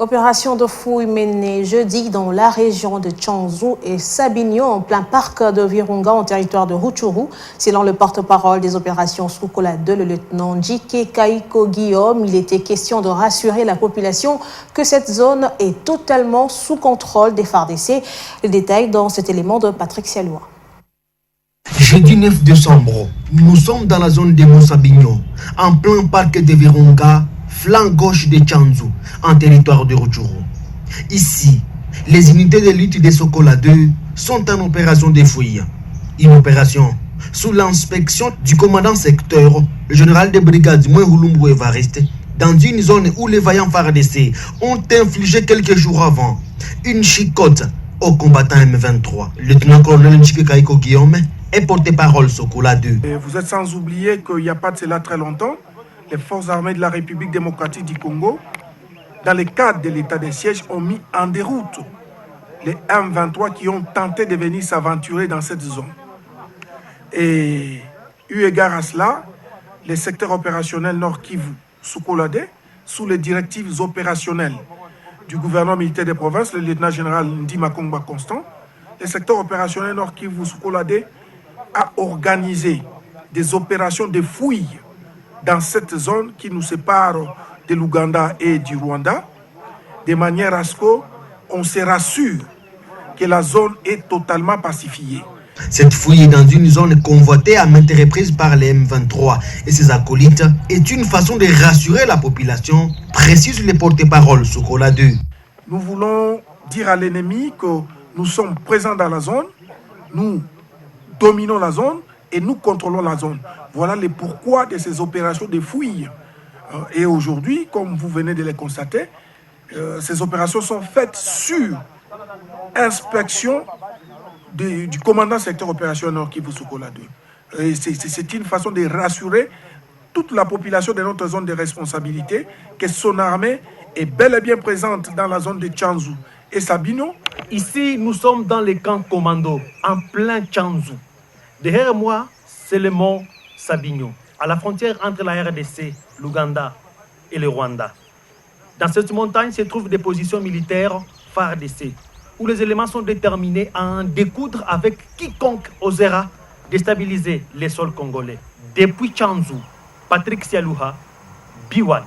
Opération de fouille menée jeudi dans la région de Tchanzu et Sabinyo, en plein parc de Virunga, en territoire de Rutshuru. Selon le porte-parole des opérations Soukola 2, le lieutenant Njike Kaiko Guillaume, il était question de rassurer la population que cette zone est totalement sous contrôle des FARDC. Le détail dans cet élément de Patrick Sialoua. Jeudi 9 décembre, nous sommes dans la zone de Mosabinyo, en plein parc de Virunga, flanc gauche de Tchanzu, en territoire de Rutshuru. Ici, les unités de lutte de Sokola 2 sont en opération de fouille. Une opération sous l'inspection du commandant secteur, le général de brigade Mouehulumbu Evariste, dans une zone où les vaillants FARDC ont infligé quelques jours avant une chicote aux combattants M23. Le lieutenant-colonel Njike Kaiko Guillaume est porte-parole Sokola 2. Vous êtes sans oublier qu'il n'y a pas de cela très longtemps, les forces armées de la République démocratique du Congo, dans le cadre de l'état de siège, ont mis en déroute les M23 qui ont tenté de venir s'aventurer dans cette zone. Et eu égard à cela, les secteurs opérationnels Nord Kivu, Soukolade, sous les directives opérationnelles du gouvernement militaire des provinces, le lieutenant-général Ndima Kongba Constant, le secteur opérationnel Nord Kivu, Soukolade, a organisé des opérations de fouilles dans cette zone qui nous sépare de l'Ouganda et du Rwanda, de manière à ce qu'on se rassure que la zone est totalement pacifiée. Cette fouille est dans une zone convoitée à maintes reprises par les M23 et ses acolytes est une façon de rassurer la population, précise le porte-parole Sokola 2. Nous voulons dire à l'ennemi que nous sommes présents dans la zone, nous dominons la zone et nous contrôlons la zone. Voilà le pourquoi de ces opérations de fouilles. Et aujourd'hui, comme vous venez de le constater, ces opérations sont faites sur inspection du commandant secteur opérationnel Nord Kivu Soukola 2. C'est une façon de rassurer toute la population de notre zone de responsabilité que son armée est bel et bien présente dans la zone de Tchanzu et Sabinyo. Ici, nous sommes dans les camps commando, en plein Tchanzu. Derrière moi, c'est le mont Sabinyo, à la frontière entre la RDC, l'Ouganda et le Rwanda. Dans cette montagne se trouvent des positions militaires FARDC, où les éléments sont déterminés à en découdre avec quiconque osera déstabiliser les sols congolais. Depuis Tchanzu, Patrick Sialouha, B1.